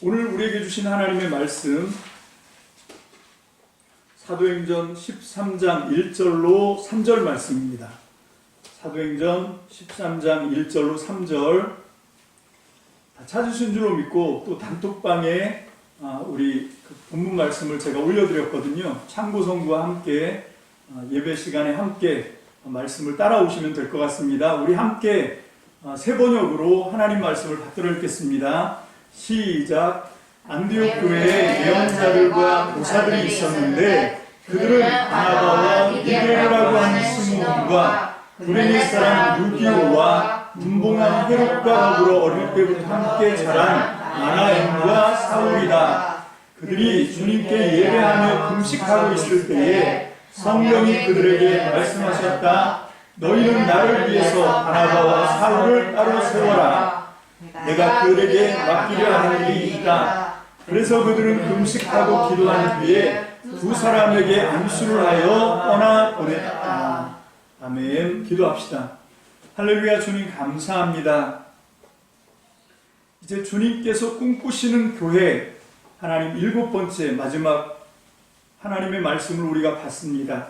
오늘 우리에게 주신 하나님의 말씀 사도행전 13장 1절로 3절 말씀입니다. 사도행전 13장 1절로 3절 다 찾으신 줄로 믿고 또 단톡방에 우리 본문 말씀을 제가 올려드렸거든요. 참고성구와 함께 예배 시간에 함께 말씀을 따라오시면 될 것 같습니다. 우리 함께 세 번역으로 하나님 말씀을 받들어 읽겠습니다. 시작. 안디옥 교회에 예언자들과 교사들이 있었는데 그들은 바나바와 니게라고 하는 시몬과 구레네 사람 루기오와 분봉한 헤롯과 더불어 어릴 때부터 함께 자란 마나엠과 사울이다. 그들이 주님께 예배하며 금식하고 있을 때에 성령이 그들에게 말씀하셨다. 너희는 나를 위해서 바나바와 사울을 따로 세워라. 내가 그들에게 맡기려 하는 일이 있다. 그래서 그들은 금식하고 기도한 뒤에 두 사람에게 안수를 하여 떠나 보냈다. 아멘. 기도합시다. 할렐루야. 주님 감사합니다. 이제 주님께서 꿈꾸시는 교회 하나님 7번째 마지막 하나님의 말씀을 우리가 봤습니다.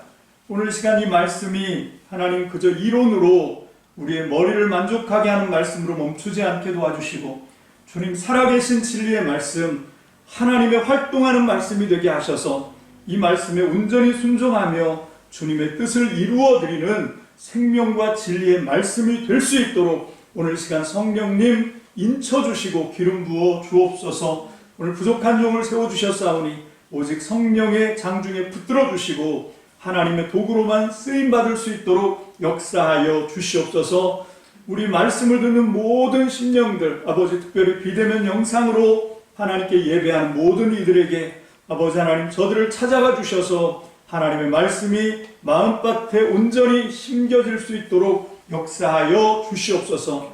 오늘 시간 이 말씀이 하나님 그저 이론으로 우리의 머리를 만족하게 하는 말씀으로 멈추지 않게 도와주시고 주님 살아계신 진리의 말씀 하나님의 활동하는 말씀이 되게 하셔서 이 말씀에 온전히 순종하며 주님의 뜻을 이루어드리는 생명과 진리의 말씀이 될 수 있도록 오늘 시간 성령님 인쳐주시고 기름 부어 주옵소서. 오늘 부족한 종을 세워주셨사오니 오직 성령의 장중에 붙들어 주시고 하나님의 도구로만 쓰임받을 수 있도록 역사하여 주시옵소서. 우리 말씀을 듣는 모든 심령들 아버지 특별히 비대면 영상으로 하나님께 예배하는 모든 이들에게 아버지 하나님 저들을 찾아가 주셔서 하나님의 말씀이 마음밭에 온전히 심겨질 수 있도록 역사하여 주시옵소서.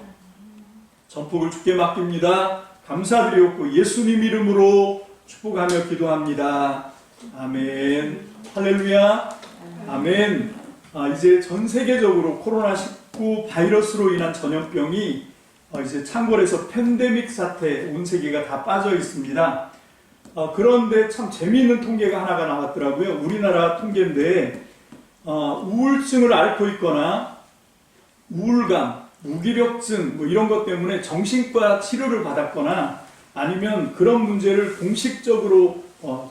전폭을 주께 맡깁니다. 감사드리옵고 예수님 이름으로 축복하며 기도합니다. 아멘. 할렐루야. 아멘. 이제 전 세계적으로 코로나19 바이러스로 인한 전염병이 이제 창궐해서 팬데믹 사태 온 세계가 다 빠져 있습니다. 그런데 참 재미있는 통계가 하나가 나왔더라고요. 우리나라 통계인데 우울증을 앓고 있거나 우울감, 무기력증 뭐 이런 것 때문에 정신과 치료를 받았거나 아니면 그런 문제를 공식적으로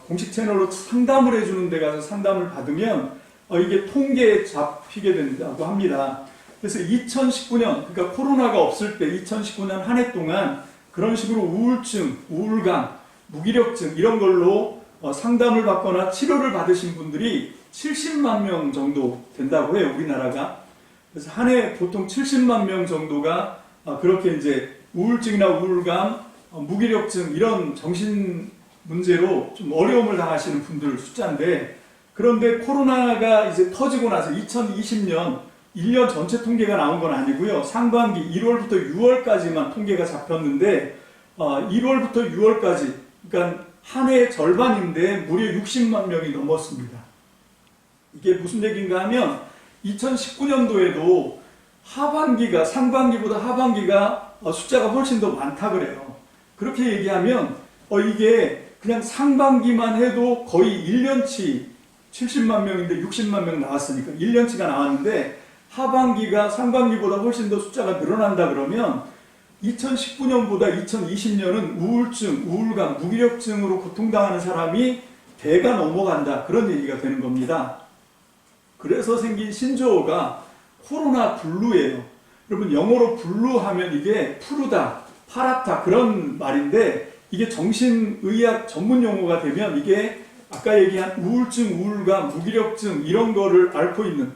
공식 채널로 상담을 해주는 데 가서 상담을 받으면 이게 통계에 잡히게 된다고 합니다. 그래서 2019년 그러니까 코로나가 없을 때 2019년 한 해 동안 그런 식으로 우울증, 우울감, 무기력증 이런 걸로 상담을 받거나 치료를 받으신 분들이 70만 명 정도 된다고 해요. 우리나라가. 그래서 한 해 보통 70만 명 정도가 그렇게 이제 우울증이나 우울감, 무기력증 이런 정신 문제로 좀 어려움을 당하시는 분들 숫자인데 그런데 코로나가 이제 터지고 나서 2020년 1년 전체 통계가 나온 건 아니고요. 상반기 1월부터 6월까지만 통계가 잡혔는데 1월부터 6월까지 그러니까 한 해 절반인데 무려 60만 명이 넘었습니다. 이게 무슨 얘기인가 하면 2019년도에도 하반기가 상반기보다 하반기가 숫자가 훨씬 더 많다 그래요. 그렇게 얘기하면 이게 그냥 상반기만 해도 거의 1년치 70만 명인데 60만 명 나왔으니까 1년치가 나왔는데 하반기가 상반기보다 훨씬 더 숫자가 늘어난다 그러면 2019년보다 2020년은 우울증, 우울감, 무기력증으로 고통당하는 사람이 배가 넘어간다 그런 얘기가 되는 겁니다. 그래서 생긴 신조어가 코로나 블루예요. 여러분 영어로 블루 하면 이게 푸르다, 파랗다 그런 말인데 이게 정신의학 전문 용어가 되면 이게 아까 얘기한 우울증, 우울감, 무기력증 이런 거를 앓고 있는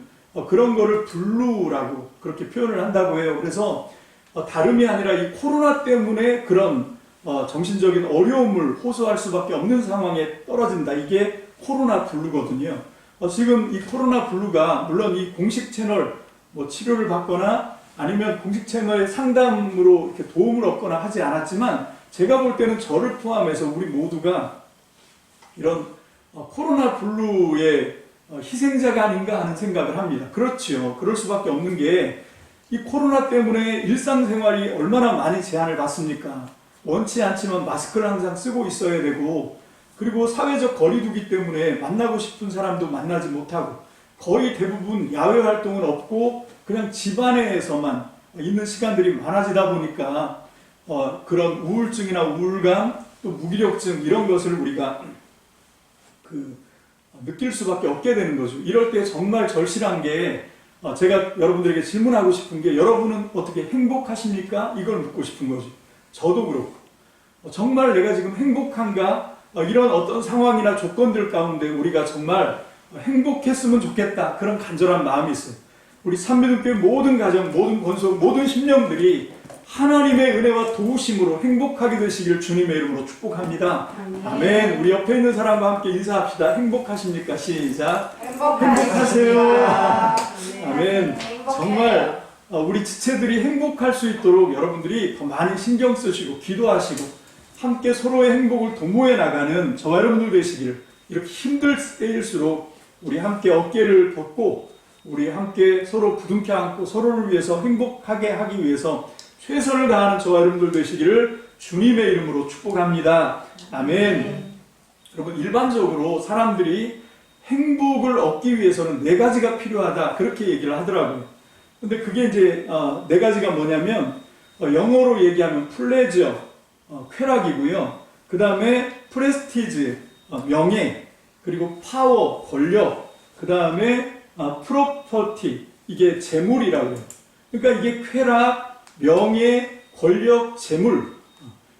그런 거를 블루라고 그렇게 표현을 한다고 해요. 그래서 다름이 아니라 이 코로나 때문에 그런 정신적인 어려움을 호소할 수밖에 없는 상황에 떨어진다. 이게 코로나 블루거든요. 지금 이 코로나 블루가 물론 이 공식 채널 뭐 치료를 받거나 아니면 공식 채널의 상담으로 이렇게 도움을 얻거나 하지 않았지만 제가 볼 때는 저를 포함해서 우리 모두가 이런 코로나 블루의 희생자가 아닌가 하는 생각을 합니다. 그렇지요. 그럴 수밖에 없는 게 이 코로나 때문에 일상생활이 얼마나 많이 제한을 받습니까? 원치 않지만 마스크를 항상 쓰고 있어야 되고, 그리고 사회적 거리두기 때문에 만나고 싶은 사람도 만나지 못하고, 거의 대부분 야외 활동은 없고 그냥 집안에서만 있는 시간들이 많아지다 보니까 그런 우울증이나 우울감, 또 무기력증 이런 것을 우리가 느낄 수밖에 없게 되는 거죠. 이럴 때 정말 절실한 게, 제가 여러분들에게 질문하고 싶은 게, 여러분은 어떻게 행복하십니까? 이걸 묻고 싶은 거죠. 저도 그렇고, 정말 내가 지금 행복한가? 이런 어떤 상황이나 조건들 가운데 우리가 정말 행복했으면 좋겠다, 그런 간절한 마음이 있어요. 우리 삼미등교회 모든 가정, 모든 권속, 모든 심령들이 하나님의 은혜와 도우심으로 행복하게 되시길 주님의 이름으로 축복합니다. 아멘. 우리 옆에 있는 사람과 함께 인사합시다. 행복하십니까? 시작. 행복하세요. 아멘. 정말 우리 지체들이 행복할 수 있도록 여러분들이 더 많이 신경 쓰시고 기도하시고 함께 서로의 행복을 도모해 나가는 저와 여러분들 되시기를, 이렇게 힘들 때일수록 우리 함께 어깨를 걷고 우리 함께 서로 부둥켜 안고 서로를 위해서 행복하게 하기 위해서 최선을 다하는 저와 여러분들 되시기를 주님의 이름으로 축복합니다. 아멘. 여러분, 일반적으로 사람들이 행복을 얻기 위해서는 4가지가 필요하다, 그렇게 얘기를 하더라고요. 근데 그게 이제 4가지가 뭐냐면, 영어로 얘기하면 플레저, 쾌락이고요. 그 다음에 프레스티지, 명예, 그리고 파워, 권력, 그 다음에 프로퍼티, 이게 재물이라고요. 그러니까 이게 쾌락, 명예, 권력, 재물,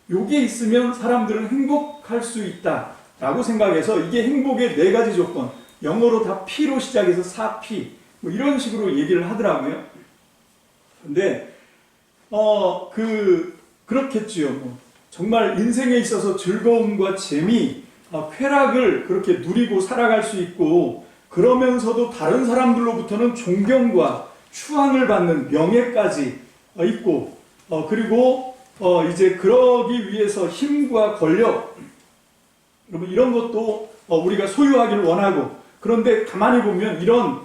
요게 있으면 사람들은 행복할 수 있다라고 생각해서, 이게 행복의 4가지 조건, 영어로 다 P로 시작해서 4P, 뭐 이런 식으로 얘기를 하더라고요. 근데 그렇겠지요. 정말 인생에 있어서 즐거움과 재미, 쾌락을 그렇게 누리고 살아갈 수 있고, 그러면서도 다른 사람들로부터는 존경과 추앙을 받는 명예까지 있고, 그리고 이제 그러기 위해서 힘과 권력, 여러분 이런 것도 우리가 소유하기를 원하고, 그런데 가만히 보면 이런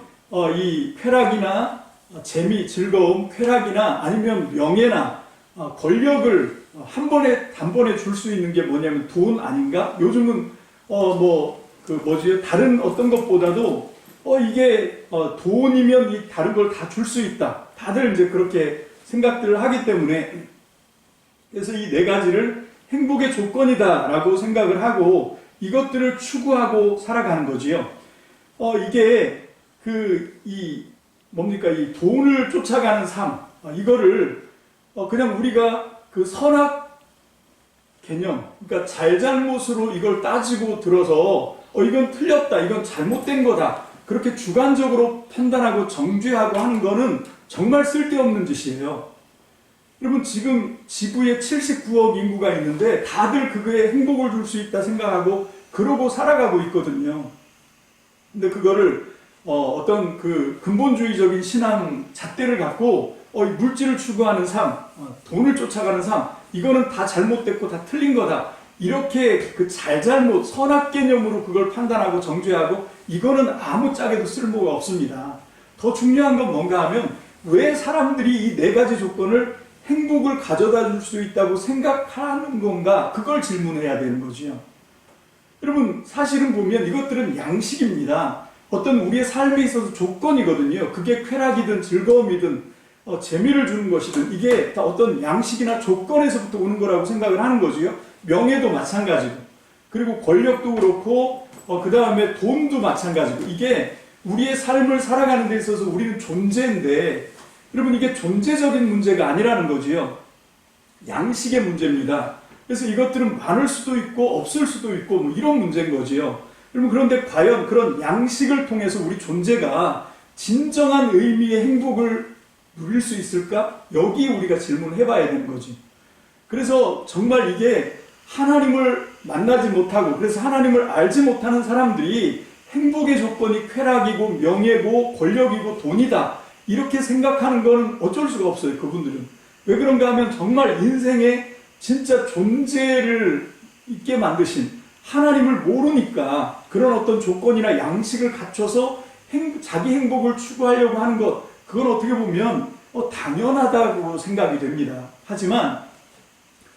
이 쾌락이나 재미, 즐거움, 쾌락이나 아니면 명예나 권력을 단번에 줄 수 있는 게 뭐냐면 돈 아닌가? 요즘은 다른 어떤 것보다도 이게 돈이면 이 다른 걸 다 줄 수 있다, 다들 이제 그렇게 생각들을 하기 때문에, 그래서 이 4가지를 행복의 조건이다라고 생각을 하고 이것들을 추구하고 살아가는 거지요. 이게 이 돈을 쫓아가는 삶, 이거를 그냥 우리가 그 선악 개념, 그러니까 잘잘못으로 이걸 따지고 들어서 이건 틀렸다, 이건 잘못된 거다, 그렇게 주관적으로 판단하고 정죄하고 하는 거는 정말 쓸데없는 짓이에요. 여러분, 지금 지구에 79억 인구가 있는데 다들 그거에 행복을 줄 수 있다 생각하고 그러고 살아가고 있거든요. 근데 그거를 어떤 그 근본주의적인 신앙 잣대를 갖고 물질을 추구하는 삶, 돈을 쫓아가는 삶, 이거는 다 잘못됐고 다 틀린 거다, 이렇게 그 잘잘못, 선악 개념으로 그걸 판단하고 정죄하고, 이거는 아무짝에도 쓸모가 없습니다. 더 중요한 건 뭔가 하면, 왜 사람들이 이 4가지 조건을 행복을 가져다 줄 수 있다고 생각하는 건가, 그걸 질문해야 되는 거죠. 여러분, 사실은 보면 이것들은 양식입니다. 어떤 우리의 삶에 있어서 조건이거든요. 그게 쾌락이든 즐거움이든 재미를 주는 것이든, 이게 다 어떤 양식이나 조건에서부터 오는 거라고 생각을 하는 거지요. 명예도 마찬가지고, 그리고 권력도 그렇고, 그 다음에 돈도 마찬가지고, 이게 우리의 삶을 살아가는 데 있어서 우리는 존재인데, 여러분 이게 존재적인 문제가 아니라는 거지요. 양식의 문제입니다. 그래서 이것들은 많을 수도 있고 없을 수도 있고 뭐 이런 문제인 거지요. 여러분, 그런데 과연 그런 양식을 통해서 우리 존재가 진정한 의미의 행복을 누릴 수 있을까? 여기 우리가 질문을 해봐야 되는 거지. 그래서 정말 이게 하나님을 만나지 못하고, 그래서 하나님을 알지 못하는 사람들이 행복의 조건이 쾌락이고 명예고 권력이고 돈이다, 이렇게 생각하는 건 어쩔 수가 없어요. 그분들은 왜 그런가 하면, 정말 인생에 진짜 존재를 있게 만드신 하나님을 모르니까 그런 어떤 조건이나 양식을 갖춰서 자기 행복을 추구하려고 하는 것, 그건 어떻게 보면 당연하다고 생각이 됩니다. 하지만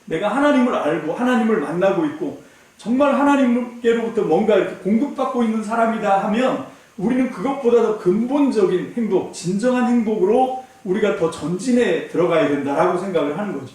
내가 하나님을 알고 하나님을 만나고 있고 정말 하나님께로부터 뭔가 이렇게 공급받고 있는 사람이다 하면 우리는 그것보다 더 근본적인 행복, 진정한 행복으로 우리가 더 전진해 들어가야 된다라고 생각을 하는 거죠.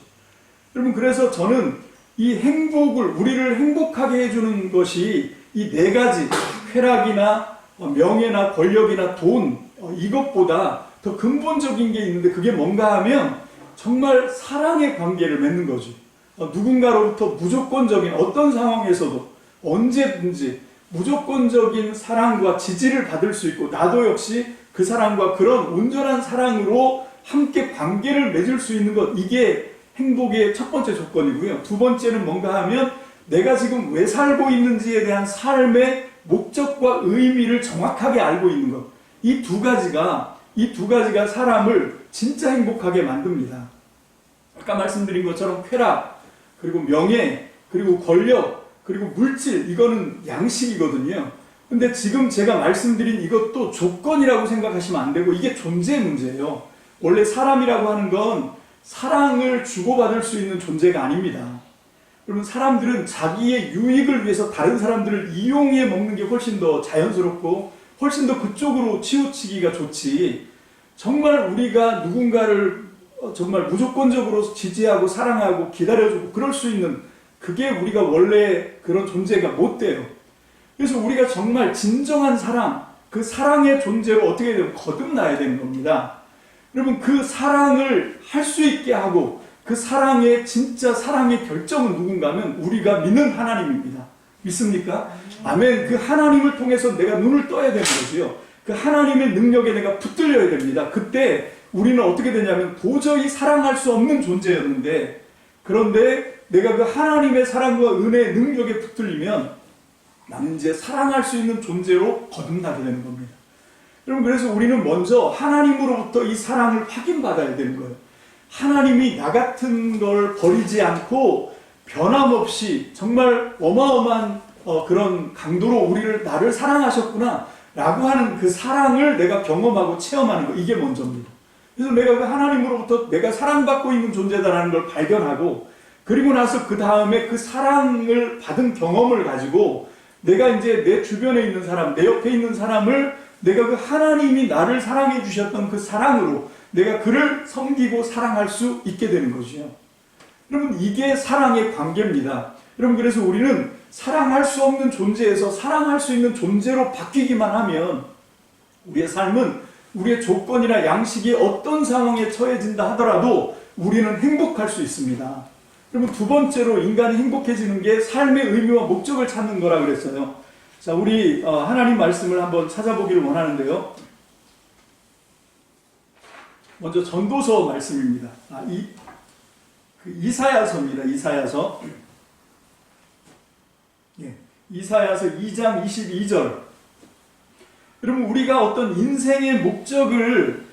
여러분, 그래서 저는 이 행복을, 우리를 행복하게 해주는 것이 이 네 가지, 쾌락이나 명예나 권력이나 돈, 이것보다 더 근본적인 게 있는데 그게 뭔가 하면 정말 사랑의 관계를 맺는 거죠. 누군가로부터 무조건적인 어떤 상황에서도 언제든지 무조건적인 사랑과 지지를 받을 수 있고 나도 역시 그 사람과 그런 온전한 사랑으로 함께 관계를 맺을 수 있는 것, 이게 행복의 첫 번째 조건이고요. 두 번째는 뭔가 하면 내가 지금 왜 살고 있는지에 대한 삶의 목적과 의미를 정확하게 알고 있는 것. 이 두 가지가 사람을 진짜 행복하게 만듭니다. 아까 말씀드린 것처럼 쾌락, 그리고 명예, 그리고 권력, 그리고 물질, 이거는 양식이거든요. 근데 지금 제가 말씀드린 이것도 조건이라고 생각하시면 안 되고 이게 존재의 문제예요. 원래 사람이라고 하는 건 사랑을 주고받을 수 있는 존재가 아닙니다. 여러분, 사람들은 자기의 유익을 위해서 다른 사람들을 이용해 먹는 게 훨씬 더 자연스럽고 훨씬 더 그쪽으로 치우치기가 좋지, 정말 우리가 누군가를 정말 무조건적으로 지지하고 사랑하고 기다려주고 그럴 수 있는, 그게 우리가 원래 그런 존재가 못 돼요. 그래서 우리가 정말 진정한 사랑, 그 사랑의 존재로 어떻게 되면 거듭나야 되는 겁니다. 여러분, 그 사랑을 할 수 있게 하고 그 사랑의 진짜 사랑의 결정은 누군가는 우리가 믿는 하나님입니다. 믿습니까? 아멘. 그 하나님을 통해서 내가 눈을 떠야 되는 거지요. 그 하나님의 능력에 내가 붙들려야 됩니다. 그때 우리는 어떻게 되냐면 도저히 사랑할 수 없는 존재였는데, 그런데 내가 그 하나님의 사랑과 은혜의 능력에 붙들리면 나는 이제 사랑할 수 있는 존재로 거듭나게 되는 겁니다. 여러분, 그래서 우리는 먼저 하나님으로부터 이 사랑을 확인받아야 되는 거예요. 하나님이 나 같은 걸 버리지 않고 변함없이 정말 어마어마한 그런 강도로 나를 사랑하셨구나 라고 하는 그 사랑을 내가 경험하고 체험하는 거, 이게 먼저입니다. 그래서 내가 그 하나님으로부터 내가 사랑받고 있는 존재다라는 걸 발견하고, 그리고 나서 그 다음에 그 사랑을 받은 경험을 가지고 내가 이제 내 주변에 있는 사람, 내 옆에 있는 사람을 내가 그 하나님이 나를 사랑해 주셨던 그 사랑으로 내가 그를 섬기고 사랑할 수 있게 되는 것이요. 여러분, 이게 사랑의 관계입니다. 여러분, 그래서 우리는 사랑할 수 없는 존재에서 사랑할 수 있는 존재로 바뀌기만 하면 우리의 삶은 우리의 조건이나 양식이 어떤 상황에 처해진다 하더라도 우리는 행복할 수 있습니다. 여러분, 두 번째로 인간이 행복해지는 게 삶의 의미와 목적을 찾는 거라 그랬어요. 자, 우리 하나님 말씀을 한번 찾아보기를 원하는데요. 먼저 전도서 말씀입니다. 이사야서입니다. 이사야서. 이사야서 2장 22절. 여러분, 우리가 어떤 인생의 목적을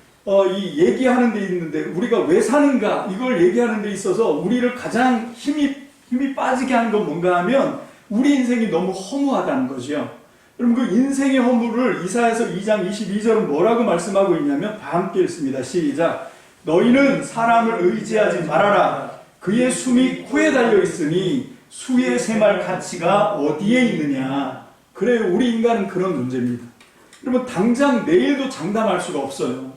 얘기하는 데 있는데, 우리가 왜 사는가 이걸 얘기하는 데 있어서 우리를 가장 힘이 빠지게 하는 건 뭔가 하면 우리 인생이 너무 허무하다는 거죠. 여러분, 그 인생의 허무를 이사야서 2장 22절은 뭐라고 말씀하고 있냐면, 다 함께 읽습니다. 시작. 너희는 사람을 의지하지 말아라. 그의 숨이 코에 달려있으니 수의 샘할 가치가 어디에 있느냐. 그래요, 우리 인간은 그런 존재입니다. 여러분, 당장 내일도 장담할 수가 없어요.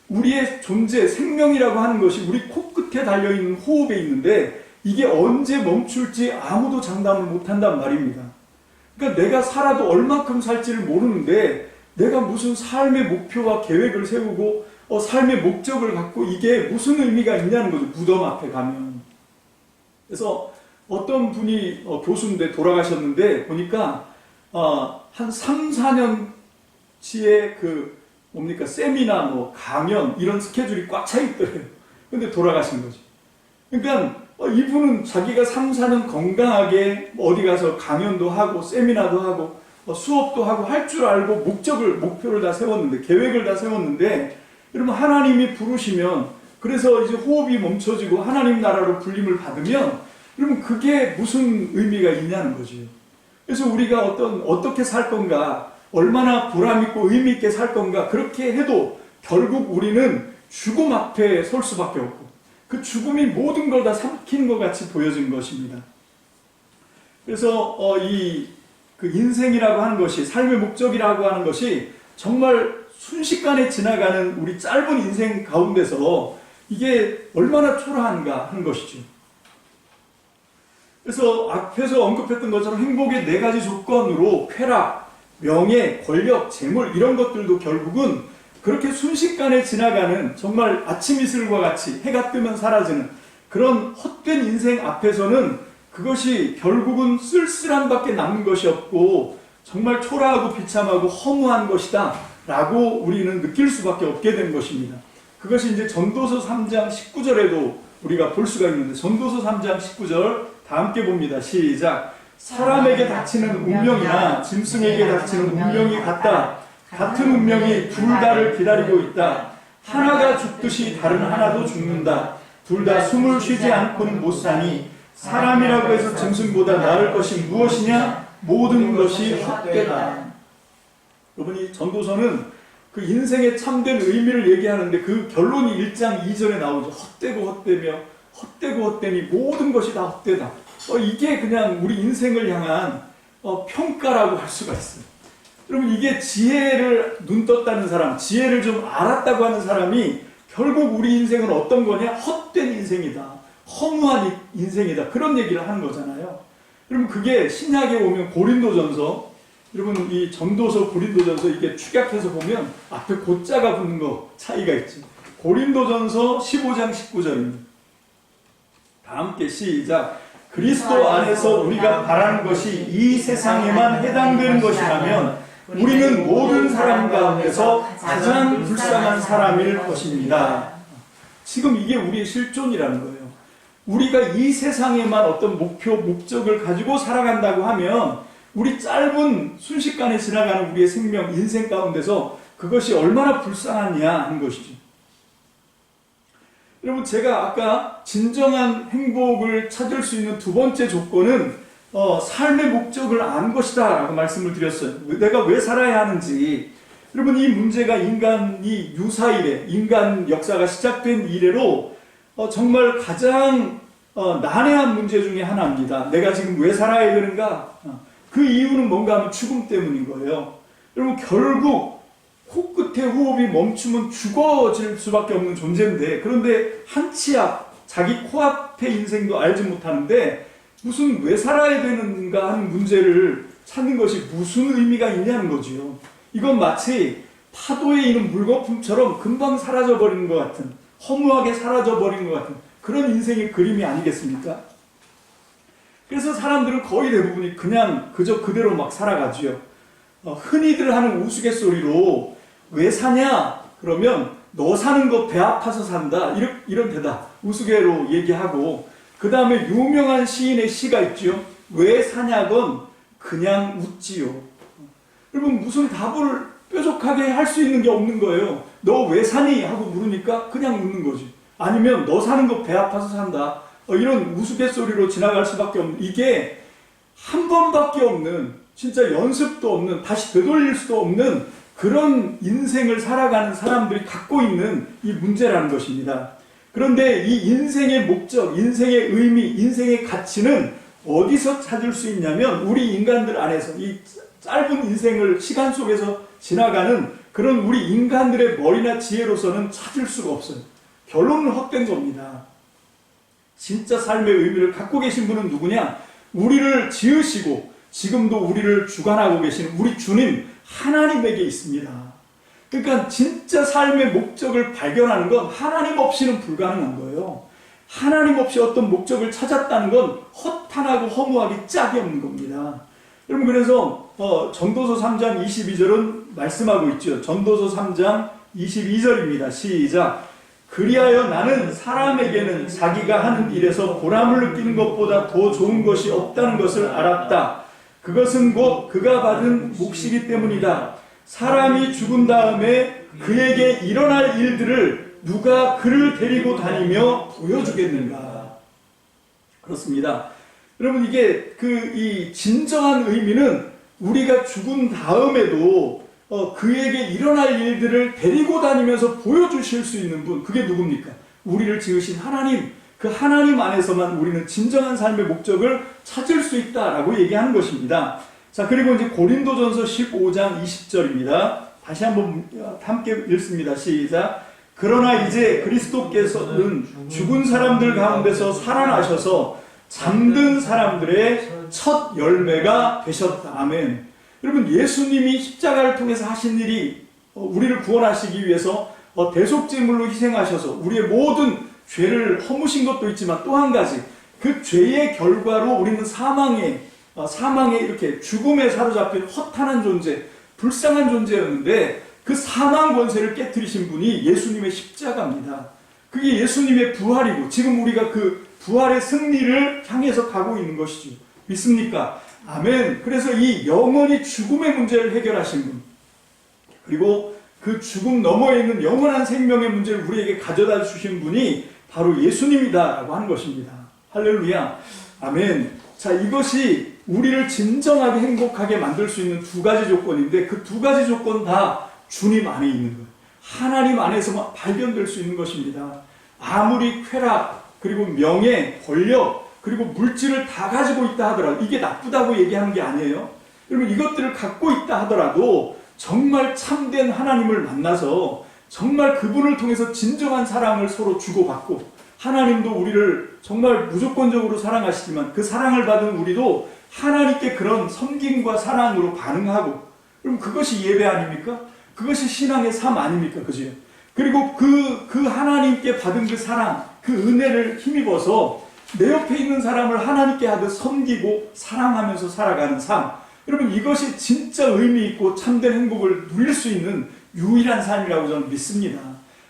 우리의 존재, 생명이라고 하는 것이 우리 코끝에 달려있는 호흡에 있는데 이게 언제 멈출지 아무도 장담을 못한단 말입니다. 그러니까 내가 살아도 얼마큼 살지를 모르는데 내가 무슨 삶의 목표와 계획을 세우고 삶의 목적을 갖고 이게 무슨 의미가 있냐는 거죠. 무덤 앞에 가면. 그래서 어떤 분이 교수인데 돌아가셨는데 보니까 한 3, 4년치의 세미나 강연 이런 스케줄이 꽉 차 있더래요. 근데 돌아가신 거죠. 그러니까 이분은 자기가 3, 4년 건강하게 어디 가서 강연도 하고 세미나도 하고 수업도 하고 할 줄 알고 목표를 다 세웠는데, 계획을 다 세웠는데, 여러분, 하나님이 부르시면, 그래서 이제 호흡이 멈춰지고 하나님 나라로 불림을 받으면 여러분, 그게 무슨 의미가 있냐는 거죠. 그래서 우리가 어떻게 살 건가, 얼마나 보람있고 의미있게 살 건가, 그렇게 해도 결국 우리는 죽음 앞에 설 수밖에 없고, 그 죽음이 모든 걸 다 삼킨 것 같이 보여진 것입니다. 그래서 그 인생이라고 하는 것이, 삶의 목적이라고 하는 것이 정말 순식간에 지나가는 우리 짧은 인생 가운데서 이게 얼마나 초라한가 하는 것이죠. 그래서 앞에서 언급했던 것처럼 행복의 4가지 조건으로 쾌락, 명예, 권력, 재물 이런 것들도 결국은 그렇게 순식간에 지나가는 정말 아침 이슬과 같이 해가 뜨면 사라지는 그런 헛된 인생 앞에서는 그것이 결국은 쓸쓸함밖에 남는 것이 없고 정말 초라하고 비참하고 허무한 것이다 라고 우리는 느낄 수밖에 없게 된 것입니다. 그것이 이제 전도서 3장 19절에도 우리가 볼 수가 있는데, 전도서 3장 19절 다 함께 봅니다. 시작. 사람에게 닥치는 운명이나 짐승에게 닥치는 운명이 같다. 같은 운명이 둘 다를 기다리고 있다. 하나가 죽듯이 다른 하나도 죽는다. 둘 다 숨을 쉬지 않고는 못 사니 사람이라고 해서 짐승보다 나을 것이 무엇이냐? 모든 것이 헛되다. 여러분, 이 전도서는 그 인생의 참된 의미를 얘기하는데 그 결론이 1장 2절에 나오죠. 헛되고 헛되며 헛되고 헛되니 모든 것이 다 헛되다. 이게 그냥 우리 인생을 향한 평가라고 할 수가 있어요. 여러분, 이게 지혜를 눈 떴다는 사람, 지혜를 좀 알았다고 하는 사람이 결국 우리 인생은 어떤 거냐? 헛된 인생이다. 허무한 인생이다. 그런 얘기를 하는 거잖아요. 여러분, 그게 신약에 오면 고린도전서, 여러분 이 전도서 고린도전서 이게 축약해서 보면 앞에 고자가 붙는 거 차이가 있지. 고린도전서 15장 19절입니다. 다 함께 시작. 그리스도 안에서 우리가 바라는 것이 이 세상에만 해당되는 것이라면 우리는 모든 사람 가운데서 가장 불쌍한 사람일 것입니다. 지금 이게 우리의 실존이라는 거예요. 우리가 이 세상에만 어떤 목표, 목적을 가지고 살아간다고 하면 우리 짧은 순식간에 지나가는 우리의 생명, 인생 가운데서 그것이 얼마나 불쌍하냐 하는 것이죠. 여러분, 제가 아까 진정한 행복을 찾을 수 있는 2번째 조건은 삶의 목적을 아는 것이다 라고 말씀을 드렸어요. 내가 왜 살아야 하는지. 여러분, 이 문제가 인간이 유사 이래, 인간 역사가 시작된 이래로 정말 가장 난해한 문제 중에 하나입니다. 내가 지금 왜 살아야 되는가? 그 이유는 뭔가 하면 죽음 때문인 거예요. 여러분, 결국 코끝에 호흡이 멈추면 죽어질 수밖에 없는 존재인데, 그런데 한 치 앞, 자기 코앞의 인생도 알지 못하는데 무슨 왜 살아야 되는가 하는 문제를 찾는 것이 무슨 의미가 있냐는 거지요. 이건 마치 파도에 있는 물거품처럼 금방 사라져버리는 것 같은, 허무하게 사라져버리는 것 같은 그런 인생의 그림이 아니겠습니까? 그래서 사람들은 거의 대부분이 그냥 그저 그대로 막 살아가지요. 흔히들 하는 우스갯소리로 왜 사냐? 그러면 너 사는 거 배 아파서 산다. 이런 대답 우스개로 얘기하고, 그 다음에 유명한 시인의 시가 있죠. 왜 사냐건 그냥 웃지요. 여러분, 무슨 답을 뾰족하게 할 수 있는 게 없는 거예요. 너 왜 사니? 하고 물으니까 그냥 웃는 거지. 아니면 너 사는 거 배 아파서 산다. 이런 우스갯소리로 지나갈 수밖에 없는, 이게 한 번밖에 없는, 진짜 연습도 없는, 다시 되돌릴 수도 없는 그런 인생을 살아가는 사람들이 갖고 있는 이 문제라는 것입니다. 그런데 이 인생의 목적, 인생의 의미, 인생의 가치는 어디서 찾을 수 있냐면 우리 인간들 안에서, 이 짧은 인생을 시간 속에서 지나가는 그런 우리 인간들의 머리나 지혜로서는 찾을 수가 없어요. 결론은 헛된 겁니다. 진짜 삶의 의미를 갖고 계신 분은 누구냐? 우리를 지으시고 지금도 우리를 주관하고 계시는 우리 주님 하나님에게 있습니다. 그러니까 진짜 삶의 목적을 발견하는 건 하나님 없이는 불가능한 거예요. 하나님 없이 어떤 목적을 찾았다는 건 허탄하고 허무하기 짝이 없는 겁니다. 여러분, 그래서 전도서 3장 22절은 말씀하고 있죠. 전도서 3장 22절입니다. 시작. 그리하여 나는 사람에게는 자기가 하는 일에서 보람을 느끼는 것보다 더 좋은 것이 없다는 것을 알았다. 그것은 곧 그가 받은 몫이기 때문이다. 사람이 죽은 다음에 그에게 일어날 일들을 누가 그를 데리고 다니며 보여주겠는가. 그렇습니다. 여러분, 이게 이 진정한 의미는 우리가 죽은 다음에도 그에게 일어날 일들을 데리고 다니면서 보여주실 수 있는 분, 그게 누굽니까? 우리를 지으신 하나님, 그 하나님 안에서만 우리는 진정한 삶의 목적을 찾을 수 있다라고 얘기하는 것입니다. 자, 그리고 이제 고린도전서 15장 20절입니다. 다시 한번 함께 읽습니다. 시작. 그러나 이제 그리스도께서는 죽은 사람들 가운데서 살아나셔서 잠든 사람들의 첫 열매가 되셨다. 아멘. 여러분, 예수님이 십자가를 통해서 하신 일이 우리를 구원하시기 위해서 대속제물로 희생하셔서 우리의 모든 죄를 허무신 것도 있지만 또 한 가지, 그 죄의 결과로 우리는 사망에 이렇게 죽음에 사로잡힌 허탄한 존재, 불쌍한 존재였는데 그 사망 권세를 깨뜨리신 분이 예수님의 십자가입니다. 그게 예수님의 부활이고 지금 우리가 그 부활의 승리를 향해서 가고 있는 것이죠. 믿습니까? 아멘. 그래서 이 영원히 죽음의 문제를 해결하신 분, 그리고 그 죽음 너머에 있는 영원한 생명의 문제를 우리에게 가져다 주신 분이 바로 예수님이다라고 하는 것입니다. 할렐루야. 아멘. 자, 이것이 우리를 진정하게 행복하게 만들 수 있는 두 가지 조건인데 그 두 가지 조건 다 주님 안에 있는 거예요. 하나님 안에서만 발견될 수 있는 것입니다. 아무리 쾌락, 그리고 명예, 권력, 그리고 물질을 다 가지고 있다 하더라도 이게 나쁘다고 얘기하는 게 아니에요. 여러분, 이것들을 갖고 있다 하더라도 정말 참된 하나님을 만나서 정말 그분을 통해서 진정한 사랑을 서로 주고받고 하나님도 우리를 정말 무조건적으로 사랑하시지만 그 사랑을 받은 우리도 하나님께 그런 섬김과 사랑으로 반응하고, 그럼 그것이 예배 아닙니까? 그것이 신앙의 삶 아닙니까? 그죠? 그리고 그 하나님께 받은 그 사랑, 그 은혜를 힘입어서 내 옆에 있는 사람을 하나님께 하듯 섬기고 사랑하면서 살아가는 삶. 여러분, 이것이 진짜 의미 있고 참된 행복을 누릴 수 있는 유일한 삶이라고 저는 믿습니다.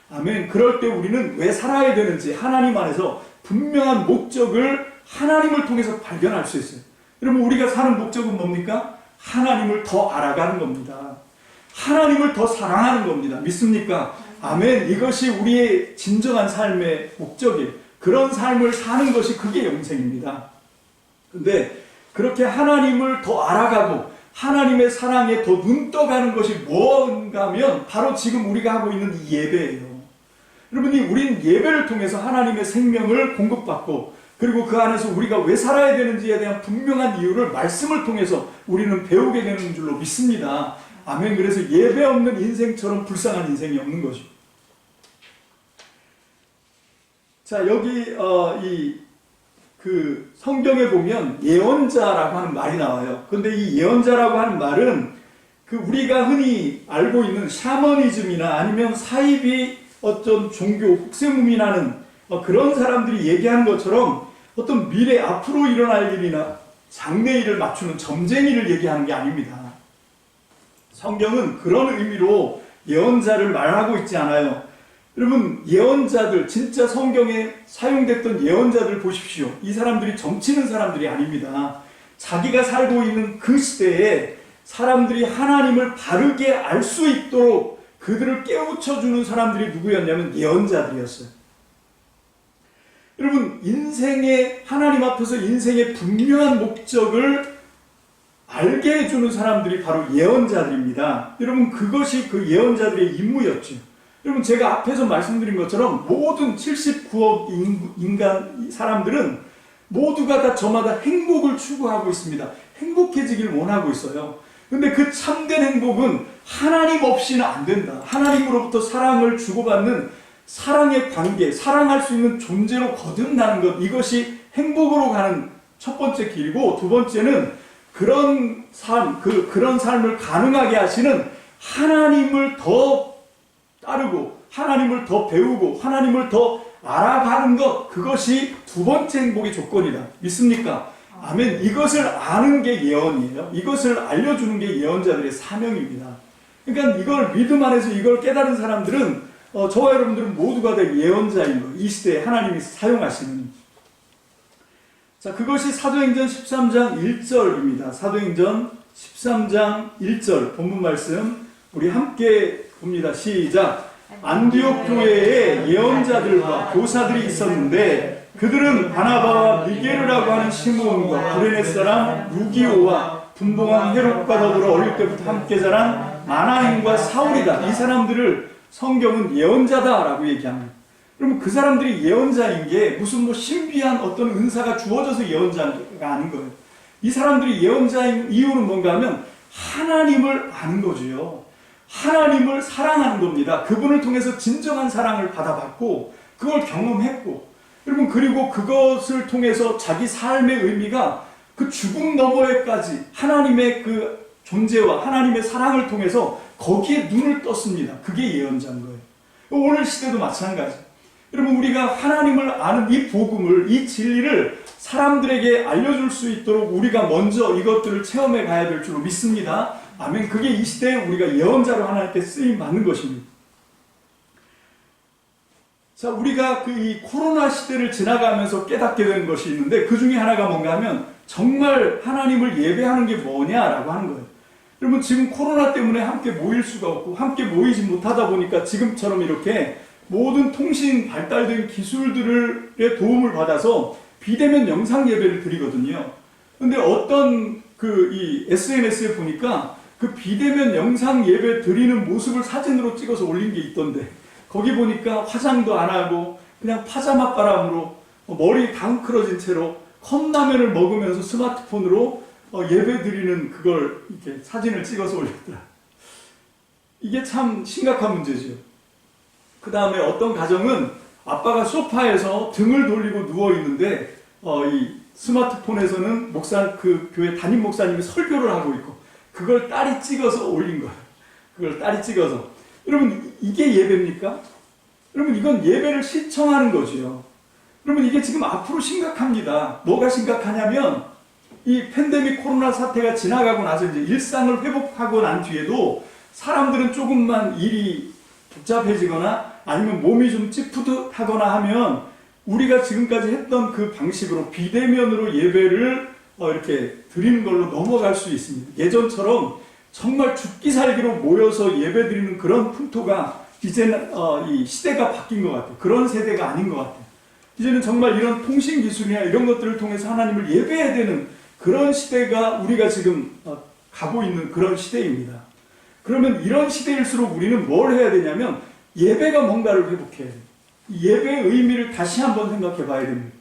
아멘. 그럴 때 우리는 왜 살아야 되는지 하나님 안에서 분명한 목적을 하나님을 통해서 발견할 수 있어요. 여러분, 우리가 사는 목적은 뭡니까? 하나님을 더 알아가는 겁니다. 하나님을 더 사랑하는 겁니다. 믿습니까? 아멘. 이것이 우리의 진정한 삶의 목적이에요. 그런 삶을 사는 것이 그게 영생입니다. 근데 그렇게 하나님을 더 알아가고 하나님의 사랑에 더 눈떠가는 것이 뭔가 하면 바로 지금 우리가 하고 있는 이 예배예요. 여러분이 우린 예배를 통해서 하나님의 생명을 공급받고 그리고 그 안에서 우리가 왜 살아야 되는지에 대한 분명한 이유를 말씀을 통해서 우리는 배우게 되는 줄로 믿습니다. 아멘. 그래서 예배 없는 인생처럼 불쌍한 인생이 없는 것이죠. 자, 여기 그 성경에 보면 예언자라고 하는 말이 나와요. 근데 이 예언자라고 하는 말은 그 우리가 흔히 알고 있는 샤머니즘이나 아니면 사이비 어떤 종교 혹세무민하는 그런 사람들이 얘기하는 것처럼 어떤 미래 앞으로 일어날 일이나 장래일을 맞추는 점쟁이를 얘기하는 게 아닙니다. 성경은 그런 의미로 예언자를 말하고 있지 않아요. 여러분, 예언자들, 진짜 성경에 사용됐던 예언자들 보십시오. 이 사람들이 점치는 사람들이 아닙니다. 자기가 살고 있는 그 시대에 사람들이 하나님을 바르게 알 수 있도록 그들을 깨우쳐주는 사람들이 누구였냐면 예언자들이었어요. 여러분, 하나님 앞에서 인생의 분명한 목적을 알게 해주는 사람들이 바로 예언자들입니다. 여러분, 그것이 그 예언자들의 임무였죠. 여러분, 제가 앞에서 말씀드린 것처럼 모든 79억 인간 사람들은 모두가 다 저마다 행복을 추구하고 있습니다. 행복해지길 원하고 있어요. 근데 그 참된 행복은 하나님 없이는 안 된다. 하나님으로부터 사랑을 주고받는 사랑의 관계, 사랑할 수 있는 존재로 거듭나는 것, 이것이 행복으로 가는 첫 번째 길이고, 두 번째는 그런 삶을 가능하게 하시는 하나님을 더 따르고 하나님을 더 배우고 하나님을 더 알아가는 것, 그것이 두 번째 행복의 조건이다. 믿습니까? 아멘. 이것을 아는 게 예언이에요. 이것을 알려주는 게 예언자들의 사명입니다. 그러니까 이걸 믿음 안에서 이걸 깨달은 사람들은 저와 여러분들은 모두가 다 예언자인 거, 이 시대에 하나님이 사용하시는. 자, 그것이 사도행전 13장 1절입니다. 사도행전 13장 1절 본문 말씀 우리 함께 봅니다. 시작. 안디옥 교회에 예언자들과 교사들이 있었는데 그들은 바나바와 미게르라고 하는 시므온과 구레네 사람 루기오와 분봉왕 헤롯과 더불어 어릴 때부터 함께 자란 마나행과 사울이다. 이 사람들을 성경은 예언자다라고 얘기합니다. 그러면 그 사람들이 예언자인 게 무슨 뭐 신비한 어떤 은사가 주어져서 예언자가 아닌 거예요. 이 사람들이 예언자인 이유는 뭔가 하면 하나님을 아는 거지요. 하나님을 사랑하는 겁니다. 그분을 통해서 진정한 사랑을 받아봤고 그걸 경험했고 여러분 그리고 그것을 통해서 자기 삶의 의미가 그 죽음 너머에까지 하나님의 그 존재와 하나님의 사랑을 통해서 거기에 눈을 떴습니다. 그게 예언자인 거예요. 오늘 시대도 마찬가지. 여러분 우리가 하나님을 아는 이 복음을 이 진리를 사람들에게 알려줄 수 있도록 우리가 먼저 이것들을 체험해 가야 될 줄로 믿습니다. 아멘. 그게 이 시대에 우리가 예언자로 하나님께 쓰임 받는 것입니다. 자, 우리가 그 이 코로나 시대를 지나가면서 깨닫게 되는 것이 있는데 그 중에 하나가 뭔가 하면 정말 하나님을 예배하는 게 뭐냐라고 하는 거예요. 여러분 지금 코로나 때문에 함께 모일 수가 없고 함께 모이지 못하다 보니까 지금처럼 이렇게 모든 통신 발달된 기술들의 도움을 받아서 비대면 영상 예배를 드리거든요. 근데 어떤 이 SNS에 보니까 그 비대면 영상 예배 드리는 모습을 사진으로 찍어서 올린 게 있던데 거기 보니까 화장도 안 하고 그냥 파자마 바람으로 머리 당크러진 채로 컵라면을 먹으면서 스마트폰으로 예배 드리는 그걸 이렇게 사진을 찍어서 올렸더라. 이게 참 심각한 문제죠. 그 다음에 어떤 가정은 아빠가 소파에서 등을 돌리고 누워 있는데 이 스마트폰에서는 그 교회 담임 목사님이 설교를 하고 있고 그걸 딸이 찍어서 올린 거예요. 그걸 딸이 찍어서. 여러분 이게 예배입니까? 여러분 이건 예배를 시청하는 거지요. 여러분 이게 지금 앞으로 심각합니다. 뭐가 심각하냐면 이 팬데믹 코로나 사태가 지나가고 나서 이제 일상을 회복하고 난 뒤에도 사람들은 조금만 일이 복잡해지거나 아니면 몸이 좀 찌푸듯하거나 하면 우리가 지금까지 했던 그 방식으로 비대면으로 예배를 이렇게 드리는 걸로 넘어갈 수 있습니다. 예전처럼 정말 죽기 살기로 모여서 예배 드리는 그런 풍토가 이제는 이 시대가 바뀐 것 같아요. 그런 세대가 아닌 것 같아요. 이제는 정말 이런 통신 기술이나 이런 것들을 통해서 하나님을 예배해야 되는 그런 시대가 우리가 지금 가고 있는 그런 시대입니다. 그러면 이런 시대일수록 우리는 뭘 해야 되냐면 예배가 뭔가를 회복해야 돼요. 예배의 의미를 다시 한번 생각해 봐야 됩니다.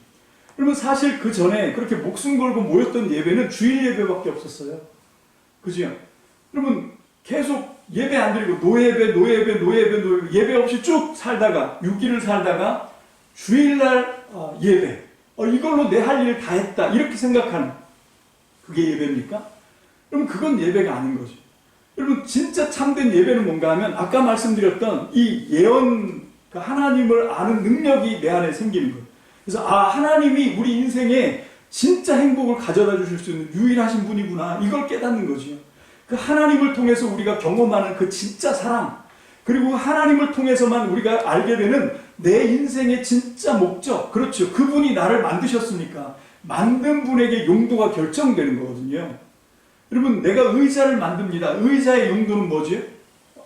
그러면 사실 그 전에 그렇게 목숨 걸고 모였던 예배는 주일 예배밖에 없었어요. 그죠? 여러분 계속 예배 안 드리고 노예배 예배 없이 쭉 살다가 6일을 살다가 주일날 예배 이걸로 내 할 일 다 했다 이렇게 생각하는 그게 예배입니까? 그럼 그건 예배가 아닌 거죠. 여러분 진짜 참된 예배는 뭔가 하면 아까 말씀드렸던 이 예언 하나님을 아는 능력이 내 안에 생기는 거예요. 그래서 하나님이 우리 인생에 진짜 행복을 가져다 주실 수 있는 유일하신 분이구나 이걸 깨닫는 거죠. 그 하나님을 통해서 우리가 경험하는 그 진짜 사랑 그리고 하나님을 통해서만 우리가 알게 되는 내 인생의 진짜 목적 그렇죠. 그분이 나를 만드셨으니까 만든 분에게 용도가 결정되는 거거든요. 여러분 내가 의자를 만듭니다. 의자의 용도는 뭐지?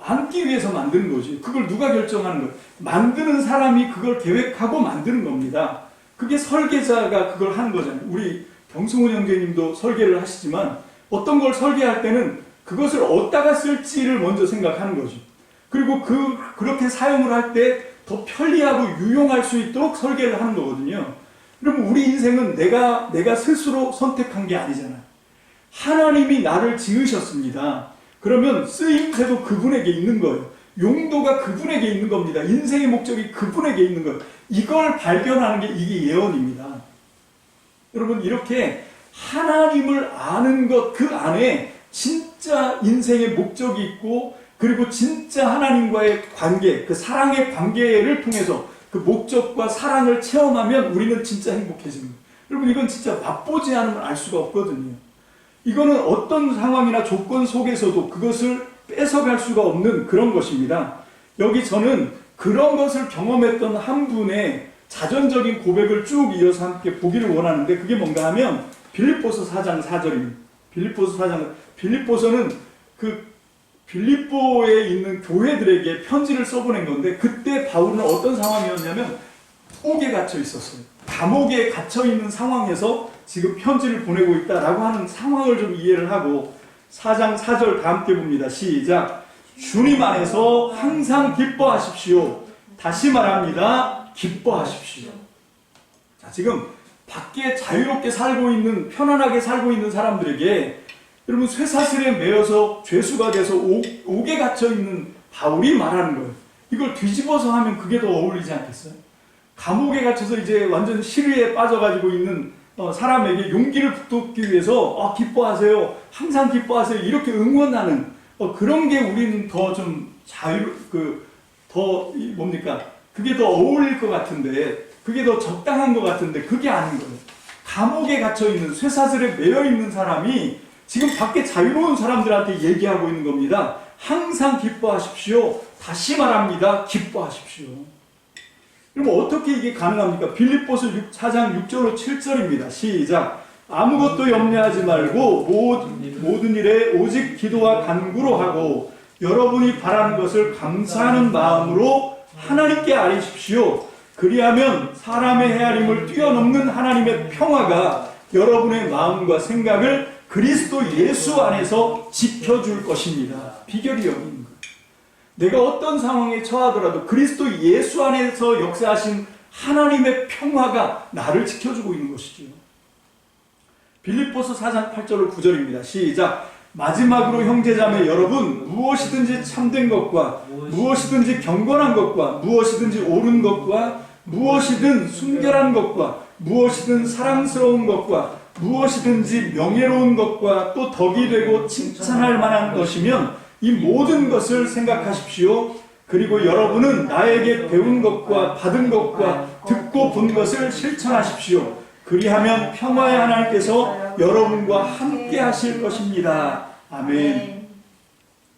앉기 위해서 만드는 거지. 그걸 누가 결정하는 거예요? 만드는 사람이 그걸 계획하고 만드는 겁니다. 그게 설계자가 그걸 하는 거잖아요. 우리 경승훈 형제님도 설계를 하시지만 어떤 걸 설계할 때는 그것을 어디다가 쓸지를 먼저 생각하는 거죠. 그리고 그렇게 사용을 할 때 더 편리하고 유용할 수 있도록 설계를 하는 거거든요. 그럼 우리 인생은 내가 스스로 선택한 게 아니잖아요. 하나님이 나를 지으셨습니다. 그러면 쓰임새도 그분에게 있는 거예요. 용도가 그분에게 있는 겁니다. 인생의 목적이 그분에게 있는 거예요. 이걸 발견하는 게 이게 예언입니다. 여러분 이렇게 하나님을 아는 것 그 안에 진짜 인생의 목적이 있고 그리고 진짜 하나님과의 관계, 그 사랑의 관계를 통해서 그 목적과 사랑을 체험하면 우리는 진짜 행복해집니다. 여러분 이건 진짜 맛보지 않으면 알 수가 없거든요. 이거는 어떤 상황이나 조건 속에서도 그것을 뺏어갈 수가 없는 그런 것입니다. 여기 저는 그런 것을 경험했던 한 분의 자전적인 고백을 쭉 이어서 함께 보기를 원하는데 그게 뭔가 하면 빌립보서 4장 4절입니다. 빌립보서는 그 빌립보에 있는 교회들에게 편지를 써보낸 건데 그때 바울은 어떤 상황이었냐면 옥에 갇혀 있었어요. 감옥에 갇혀 있는 상황에서 지금 편지를 보내고 있다라고 하는 상황을 좀 이해를 하고 4장 4절 다 함께 봅니다. 시작. 주님 안에서 항상 기뻐하십시오. 다시 말합니다. 기뻐하십시오. 자, 지금 밖에 자유롭게 살고 있는, 편안하게 살고 있는 사람들에게 여러분 쇠사슬에 매여서 죄수가 돼서 옥에 갇혀 있는 바울이 말하는 거예요. 이걸 뒤집어서 하면 그게 더 어울리지 않겠어요? 감옥에 갇혀서 이제 완전 시리에 빠져가지고 있는 사람에게 용기를 북돋기 위해서 기뻐하세요, 항상 기뻐하세요, 이렇게 응원하는 그런 게 우리는 더 좀 그게 더 어울릴 것 같은데, 그게 더 적당한 것 같은데 그게 아닌 거예요. 감옥에 갇혀 있는, 쇠사슬에 매여 있는 사람이 지금 밖에 자유로운 사람들한테 얘기하고 있는 겁니다. 항상 기뻐하십시오. 다시 말합니다. 기뻐하십시오. 그럼 어떻게 이게 가능합니까? 빌립보서 4장 6절로 7절입니다. 시작. 아무것도 염려하지 말고 모든 일에 오직 기도와 간구로 하고 여러분이 바라는 것을 감사하는 마음으로 하나님께 아뢰십시오. 그리하면 사람의 헤아림을 뛰어넘는 하나님의 평화가 여러분의 마음과 생각을 그리스도 예수 안에서 지켜줄 것입니다. 비결이 여기 있는 거예요. 내가 어떤 상황에 처하더라도 그리스도 예수 안에서 역사하신 하나님의 평화가 나를 지켜주고 있는 것이지요. 빌립보서 4장 8절로 9절입니다. 시작. 마지막으로 형제자매 여러분, 무엇이든지 참된 것과 무엇이든지 경건한 것과 무엇이든지 옳은 것과 무엇이든 순결한 것과 무엇이든 사랑스러운 것과 무엇이든지 명예로운 것과 또 덕이 되고 칭찬할 만한 것이면 이 모든 것을 생각하십시오. 그리고 여러분은 나에게 배운 것과 받은 것과 듣고 본 것을 실천하십시오. 그리하면 평화의 하나님께서 여러분과 함께 하실 것입니다. 아멘.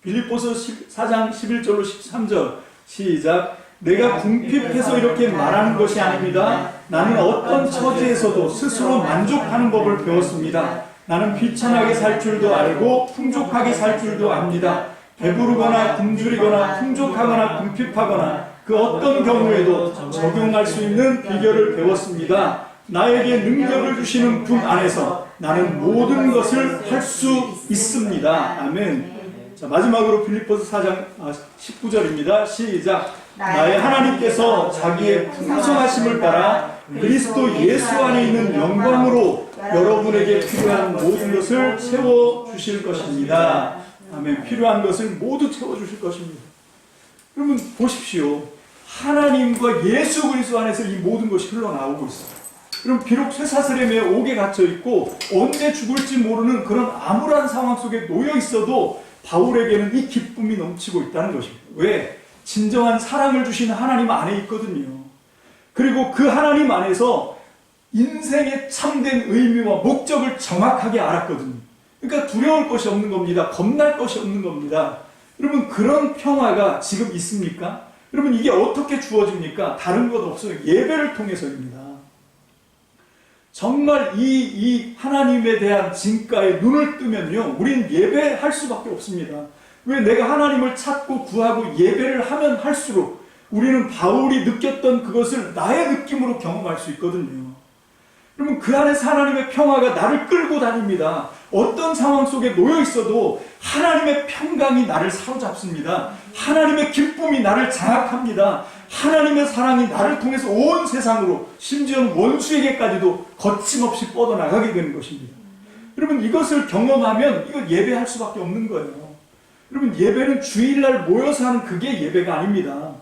빌립보서 4장 11절로 13절 시작. 내가 궁핍해서 이렇게 말하는 것이 아닙니다. 나는 어떤 처지에서도 스스로 만족하는 법을 배웠습니다. 나는 비천하게 살 줄도 알고 풍족하게 살 줄도 압니다. 배부르거나 굶주리거나 풍족하거나 궁핍하거나 그 어떤 경우에도 적용할 수 있는 비결을 배웠습니다. 나에게 능력을 주시는 분 안에서 나는 모든 것을 할 수 있습니다. 아멘. 자, 마지막으로 빌립보서 4장 19절입니다. 시작. 나의 하나님께서 자기의 풍성하심을 따라 그리스도 예수 안에 있는 영광으로 여러분에게 필요한 모든 것을 채워주실 것입니다. 아멘. 필요한 것을 모두 채워주실 것입니다. 여러분 보십시오. 하나님과 예수 그리스도 안에서 이 모든 것이 흘러나오고 있어요. 그럼 비록 쇠사슬에 매여 옥에 갇혀 있고 언제 죽을지 모르는 그런 암울한 상황 속에 놓여 있어도 바울에게는 이 기쁨이 넘치고 있다는 것입니다. 왜? 진정한 사랑을 주시는 하나님 안에 있거든요. 그리고 그 하나님 안에서 인생의 참된 의미와 목적을 정확하게 알았거든요. 그러니까 두려울 것이 없는 겁니다. 겁날 것이 없는 겁니다. 여러분 그런 평화가 지금 있습니까? 여러분 이게 어떻게 주어집니까? 다른 것 없어요. 예배를 통해서입니다. 정말 이 하나님에 대한 진가에 눈을 뜨면요, 우린 예배할 수밖에 없습니다. 왜? 내가 하나님을 찾고 구하고 예배를 하면 할수록 우리는 바울이 느꼈던 그것을 나의 느낌으로 경험할 수 있거든요. 그러면 그 안에서 하나님의 평화가 나를 끌고 다닙니다. 어떤 상황 속에 놓여 있어도 하나님의 평강이 나를 사로잡습니다. 하나님의 기쁨이 나를 장악합니다. 하나님의 사랑이 나를 통해서 온 세상으로, 심지어는 원수에게까지도 거침없이 뻗어나가게 되는 것입니다. 여러분 이것을 경험하면 이거 예배할 수밖에 없는 거예요. 여러분 예배는 주일날 모여서 하는 그게 예배가 아닙니다.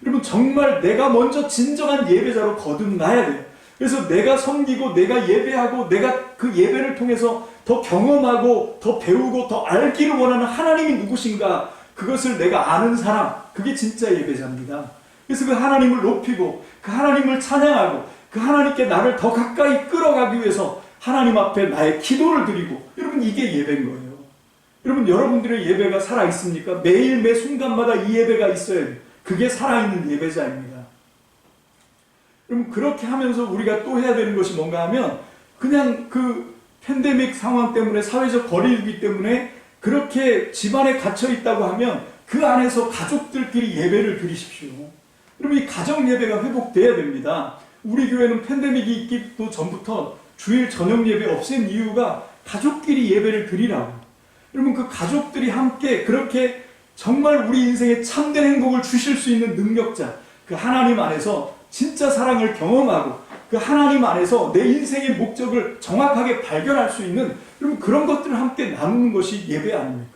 여러분 정말 내가 먼저 진정한 예배자로 거듭나야 돼요. 그래서 내가 섬기고 내가 예배하고 내가 그 예배를 통해서 더 경험하고 더 배우고 더 알기를 원하는 하나님이 누구신가, 그것을 내가 아는 사람, 그게 진짜 예배자입니다. 그래서 그 하나님을 높이고 그 하나님을 찬양하고 그 하나님께 나를 더 가까이 끌어가기 위해서 하나님 앞에 나의 기도를 드리고, 여러분 이게 예배인 거예요. 여러분 여러분들의 예배가 살아있습니까? 매일 매 순간마다 이 예배가 있어야 돼요. 그게 살아있는 예배자입니다. 여러분 그렇게 하면서 우리가 또 해야 되는 것이 뭔가 하면, 그냥 그 팬데믹 상황 때문에 사회적 거리두기 때문에 그렇게 집안에 갇혀 있다고 하면 그 안에서 가족들끼리 예배를 드리십시오. 여러분 이 가정 예배가 회복돼야 됩니다. 우리 교회는 팬데믹이 있기도 전부터 주일 저녁 예배 없앤 이유가 가족끼리 예배를 드리라고. 여러분 그 가족들이 함께 그렇게 정말 우리 인생에 참된 행복을 주실 수 있는 능력자, 그 하나님 안에서 진짜 사랑을 경험하고 그 하나님 안에서 내 인생의 목적을 정확하게 발견할 수 있는 여러분 그런 것들을 함께 나누는 것이 예배 아닙니까?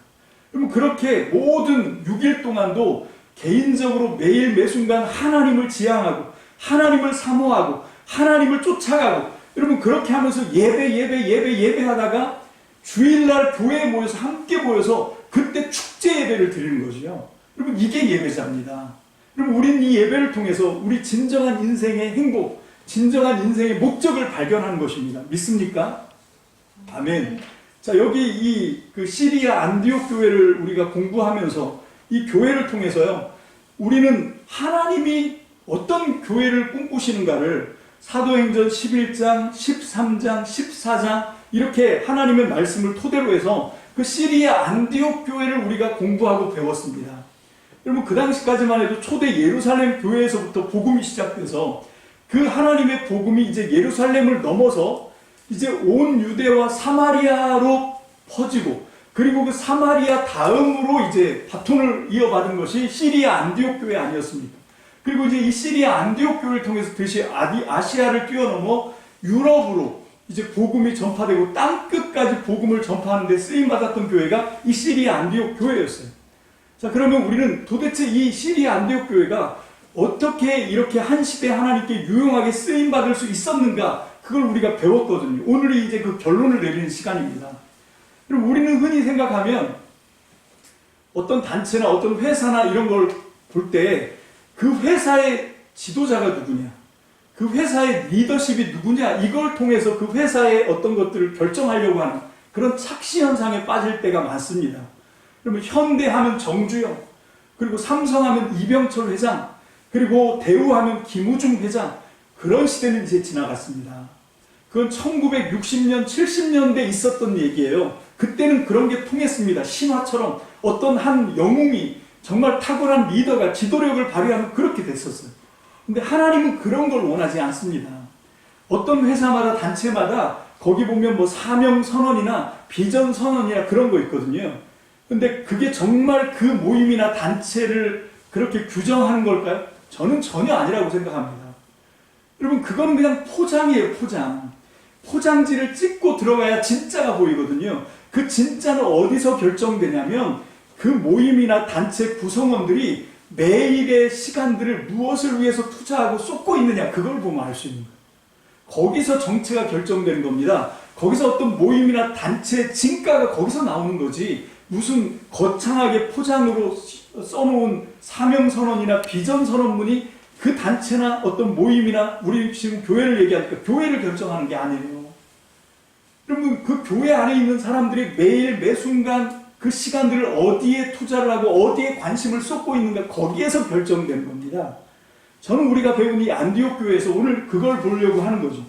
여러분 그렇게 모든 6일 동안도 개인적으로 매일 매순간 하나님을 지향하고 하나님을 사모하고 하나님을 쫓아가고 여러분 그렇게 하면서 예배하다가 주일날 교회에 모여서 함께 모여서 그때 축제 예배를 드리는 거죠. 여러분 이게 예배자입니다. 여러분 우리는 이 예배를 통해서 우리 진정한 인생의 행복, 진정한 인생의 목적을 발견하는 것입니다. 믿습니까? 아멘. 자, 여기 그 시리아 안디옥 교회를 우리가 공부하면서 이 교회를 통해서요, 우리는 하나님이 어떤 교회를 꿈꾸시는가를 사도행전 11장, 13장, 14장 이렇게 하나님의 말씀을 토대로 해서 그 시리아 안디옥 교회를 우리가 공부하고 배웠습니다. 여러분 그 당시까지만 해도 초대 예루살렘 교회에서부터 복음이 시작돼서 그 하나님의 복음이 이제 예루살렘을 넘어서 이제 온 유대와 사마리아로 퍼지고 그리고 그 사마리아 다음으로 이제 바톤을 이어받은 것이 시리아 안디옥 교회 아니었습니까? 그리고 이제 이 시리아 안디옥 교회를 통해서 다시 아시아를 뛰어넘어 유럽으로 이제 복음이 전파되고 땅끝까지 복음을 전파하는 데 쓰임받았던 교회가 이 시리아 안디옥 교회였어요. 자, 그러면 우리는 도대체 이 시리아 안디옥 교회가 어떻게 이렇게 한 시대 하나님께 유용하게 쓰임받을 수 있었는가, 그걸 우리가 배웠거든요. 오늘이 이제 그 결론을 내리는 시간입니다. 그럼 우리는 흔히 생각하면 어떤 단체나 어떤 회사나 이런 걸 볼 때 그 회사의 지도자가 누구냐, 그 회사의 리더십이 누구냐, 이걸 통해서 그 회사의 어떤 것들을 결정하려고 하는 그런 착시 현상에 빠질 때가 많습니다. 그러면 현대하면 정주영, 그리고 삼성하면 이병철 회장, 그리고 대우하면 김우중 회장, 그런 시대는 이제 지나갔습니다. 그건 1960년, 70년대에 있었던 얘기예요. 그때는 그런 게 통했습니다. 신화처럼 어떤 한 영웅이 정말 탁월한 리더가 지도력을 발휘하면 그렇게 됐었어요. 근데 하나님은 그런 걸 원하지 않습니다. 어떤 회사마다 단체마다 거기 보면 뭐 사명 선언이나 비전 선언이나 그런 거 있거든요. 근데 그게 정말 그 모임이나 단체를 그렇게 규정하는 걸까요? 저는 전혀 아니라고 생각합니다. 여러분 그건 그냥 포장이에요. 포장. 포장지를 찍고 들어가야 진짜가 보이거든요. 그 진짜는 어디서 결정되냐면 그 모임이나 단체 구성원들이 매일의 시간들을 무엇을 위해서 투자하고 쏟고 있느냐, 그걸 보면 알 수 있는 거예요. 거기서 정체가 결정되는 겁니다. 거기서 어떤 모임이나 단체 진가가 거기서 나오는 거지, 무슨 거창하게 포장으로 써놓은 사명선언이나 비전선언문이 그 단체나 어떤 모임이나 우리 지금 교회를 얘기하니까 교회를 결정하는 게 아니에요. 여러분 그 교회 안에 있는 사람들이 매일 매순간 그 시간들을 어디에 투자를 하고 어디에 관심을 쏟고 있는가, 거기에서 결정되는 겁니다. 저는 우리가 배운 이 안디옥 교회에서 오늘 그걸 보려고 하는 거죠.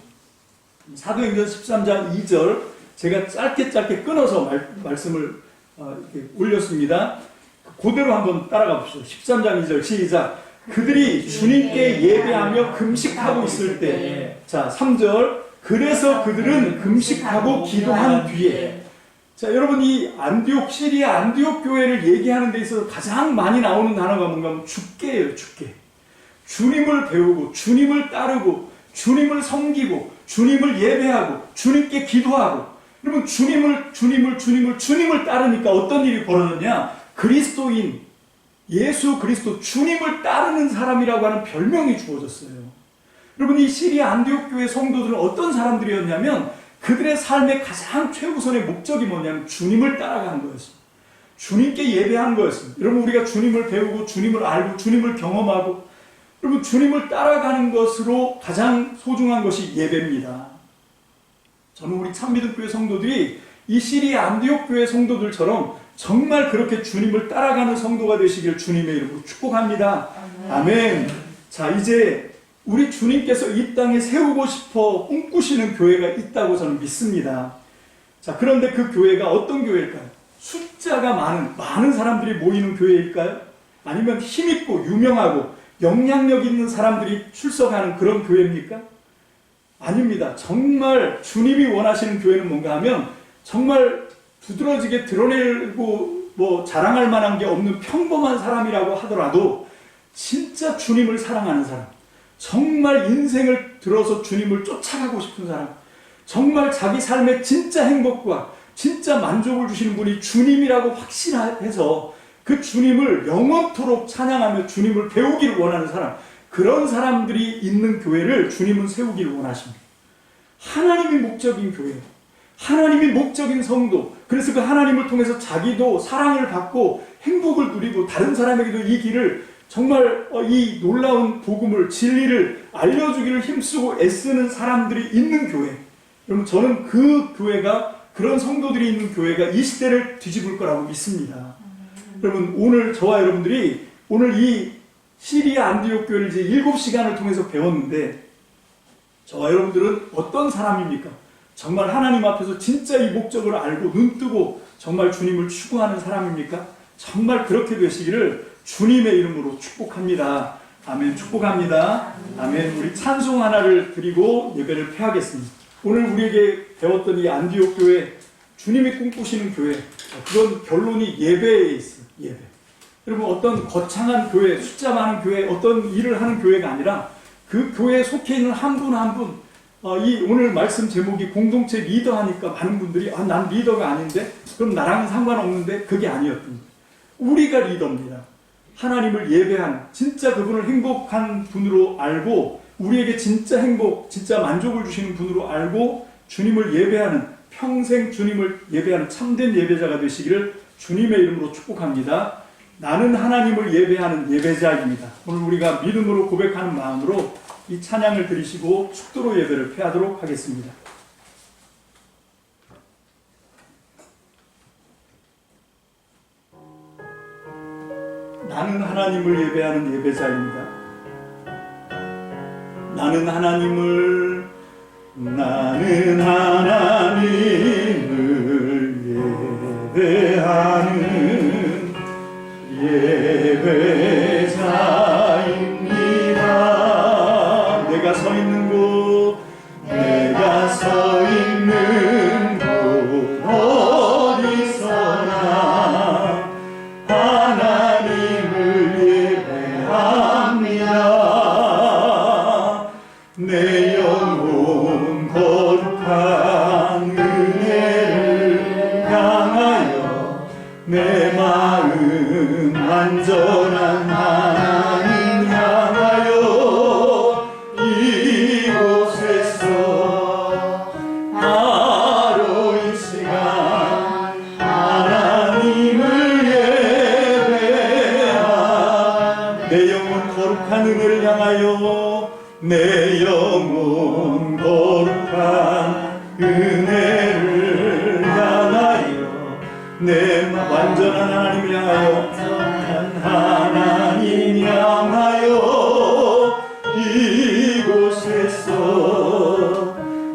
사도행전 13장 2절 제가 짧게 끊어서 말씀을 이렇게 올렸습니다. 그대로 한번 따라가 봅시다. 13장 2절 시작. 그들이 주님께 예배하며 금식하고 있을 때, 자 3절, 그래서 그들은 금식하고 기도한 뒤에. 자, 여러분 이 안디옥, 시리아 안디옥 교회를 얘기하는 데 있어서 가장 많이 나오는 단어가 뭔가 하면 주께예요. 주께. 주님을 배우고 주님을 따르고 주님을 섬기고 주님을 예배하고 주님께 기도하고. 여러분 주님을 따르니까 어떤 일이 벌어졌냐? 그리스도인 예수 그리스도 주님을 따르는 사람이라고 하는 별명이 주어졌어요. 여러분 이 시리아 안디옥 교회 성도들은 어떤 사람들이었냐면 그들의 삶의 가장 최우선의 목적이 뭐냐면 주님을 따라가는 거였습니다. 주님께 예배하는 거였습니다. 여러분 우리가 주님을 배우고 주님을 알고 주님을 경험하고 여러분 주님을 따라가는 것으로 가장 소중한 것이 예배입니다. 저는 우리 참믿음교회 성도들이 이 시리아 안디옥 교회 성도들처럼 정말 그렇게 주님을 따라가는 성도가 되시길 주님의 이름으로 축복합니다. 아멘. 자, 이제 우리 주님께서 이 땅에 세우고 싶어 꿈꾸시는 교회가 있다고 저는 믿습니다. 자, 그런데 그 교회가 어떤 교회일까요? 숫자가 많은 사람들이 모이는 교회일까요? 아니면 힘있고 유명하고 영향력 있는 사람들이 출석하는 그런 교회입니까? 아닙니다. 정말 주님이 원하시는 교회는 뭔가 하면 정말 두드러지게 드러내고 뭐 자랑할 만한 게 없는 평범한 사람이라고 하더라도 진짜 주님을 사랑하는 사람, 정말 인생을 들어서 주님을 쫓아가고 싶은 사람, 정말 자기 삶의 진짜 행복과 진짜 만족을 주시는 분이 주님이라고 확신해서 그 주님을 영원토록 찬양하며 주님을 배우기를 원하는 사람, 그런 사람들이 있는 교회를 주님은 세우기를 원하십니다. 하나님이 목적인 교회, 하나님이 목적인 성도, 그래서 그 하나님을 통해서 자기도 사랑을 받고 행복을 누리고 다른 사람에게도 이 길을 정말 이 놀라운 복음을, 진리를 알려주기를 힘쓰고 애쓰는 사람들이 있는 교회. 여러분, 저는 그 교회가, 그런 성도들이 있는 교회가 이 시대를 뒤집을 거라고 믿습니다. 여러분, 오늘 저와 여러분들이 오늘 이 시리아 안디옥 교회를 이제 7시간을 통해서 배웠는데, 저와 여러분들은 어떤 사람입니까? 정말 하나님 앞에서 진짜 이 목적을 알고 눈뜨고 정말 주님을 추구하는 사람입니까? 정말 그렇게 되시기를 주님의 이름으로 축복합니다. 아멘. 축복합니다. 아멘. 우리 찬송 하나를 드리고 예배를 폐하겠습니다. 오늘 우리에게 배웠던 이 안디옥 교회, 주님이 꿈꾸시는 교회, 그런 결론이 예배에 있어요. 예배. 여러분, 어떤 거창한 교회, 숫자 많은 교회, 어떤 일을 하는 교회가 아니라 그 교회에 속해 있는 한 분 한 분, 이 오늘 말씀 제목이 공동체 리더 하니까 많은 분들이 난 리더가 아닌데, 그럼 나랑은 상관없는데, 그게 아니었던 거예요. 우리가 리더입니다. 하나님을 예배한, 진짜 그분을 행복한 분으로 알고 우리에게 진짜 행복, 진짜 만족을 주시는 분으로 알고 주님을 예배하는, 평생 주님을 예배하는 참된 예배자가 되시기를 주님의 이름으로 축복합니다. 나는 하나님을 예배하는 예배자입니다. 오늘 우리가 믿음으로 고백하는 마음으로 이 찬양을 드리시고 축도로 예배를 폐하도록 하겠습니다. 나는 하나님을 예배하는 예배자입니다. 나는 하나님을 예배하는 예배자입니다. 내가 서 있는 곳, 내가 서 있는 곳 어디서나 하나님을 예배합니다. 내 영혼 거룩한 은혜를 향하여 내 마음 안전한 하나님 향하여 이곳에서 바로 이 시간 하나님을 예배하. 내 영혼 거룩한 은혜를 향하여 내 영혼 거룩한 은혜를 향하여 내 완전한 하나님을 향하여 하나님 향하여 이곳에서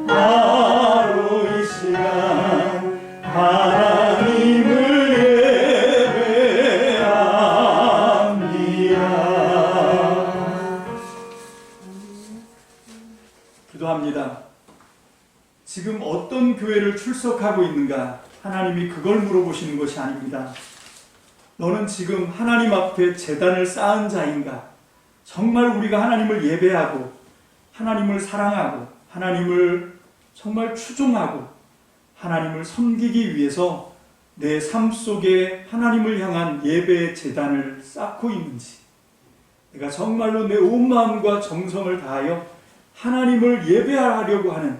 바로 이 시간 하나님을 예배합니다. 기도합니다. 지금 어떤 교회를 출석하고 있는가? 하나님이 그걸 물어보시는 것이 아닙니다. 너는 지금 하나님 앞에 제단을 쌓은 자인가? 정말 우리가 하나님을 예배하고 하나님을 사랑하고 하나님을 정말 추종하고 하나님을 섬기기 위해서 내 삶 속에 하나님을 향한 예배의 제단을 쌓고 있는지, 내가 정말로 내 온 마음과 정성을 다하여 하나님을 예배하려고 하는,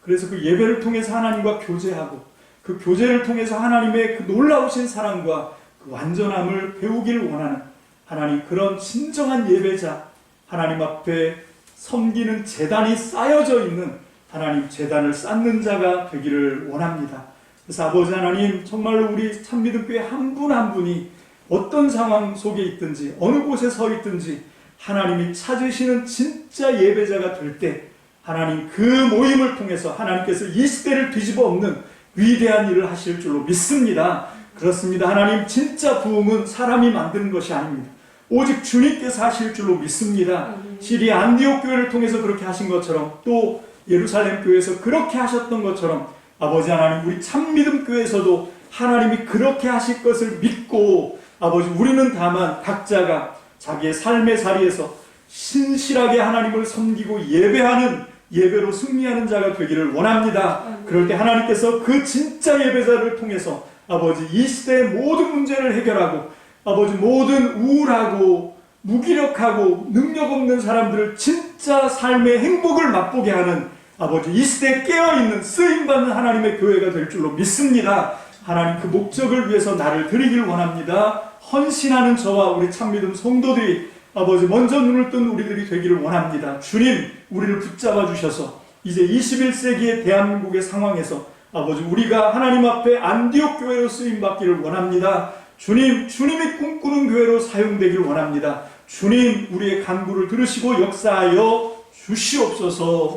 그래서 그 예배를 통해서 하나님과 교제하고 그 교제를 통해서 하나님의 그 놀라우신 사랑과 그 완전함을 배우기를 원하는 하나님, 그런 진정한 예배자, 하나님 앞에 섬기는 제단이 쌓여져 있는 하나님 제단을 쌓는 자가 되기를 원합니다. 그래서 아버지 하나님, 정말로 우리 참믿음교회 한 분 한 분이 어떤 상황 속에 있든지 어느 곳에 서 있든지 하나님이 찾으시는 진짜 예배자가 될 때 하나님 그 모임을 통해서 하나님께서 이 시대를 뒤집어 엎는 위대한 일을 하실 줄로 믿습니다. 그렇습니다. 하나님, 진짜 부흥은 사람이 만드는 것이 아닙니다. 오직 주님께서 하실 줄로 믿습니다. 시리아 안디옥 교회를 통해서 그렇게 하신 것처럼, 또 예루살렘 교회에서 그렇게 하셨던 것처럼 아버지 하나님, 우리 참믿음 교회에서도 하나님이 그렇게 하실 것을 믿고, 아버지, 우리는 다만 각자가 자기의 삶의 자리에서 신실하게 하나님을 섬기고 예배하는 예배로 승리하는 자가 되기를 원합니다. 그럴 때 하나님께서 그 진짜 예배자를 통해서 아버지 이 시대의 모든 문제를 해결하고 아버지 모든 우울하고 무기력하고 능력 없는 사람들을 진짜 삶의 행복을 맛보게 하는 아버지 이 시대에 깨어있는 쓰임받는 하나님의 교회가 될 줄로 믿습니다. 하나님 그 목적을 위해서 나를 드리길 원합니다. 헌신하는 저와 우리 참믿음 성도들이 아버지 먼저 눈을 뜬 우리들이 되기를 원합니다. 주님 우리를 붙잡아 주셔서 이제 21세기의 대한민국의 상황에서 아버지 우리가 하나님 앞에 안디옥 교회로 쓰임받기를 원합니다. 주님, 주님이 꿈꾸는 교회로 사용되기를 원합니다. 주님 우리의 간구를 들으시고 역사하여 주시옵소서.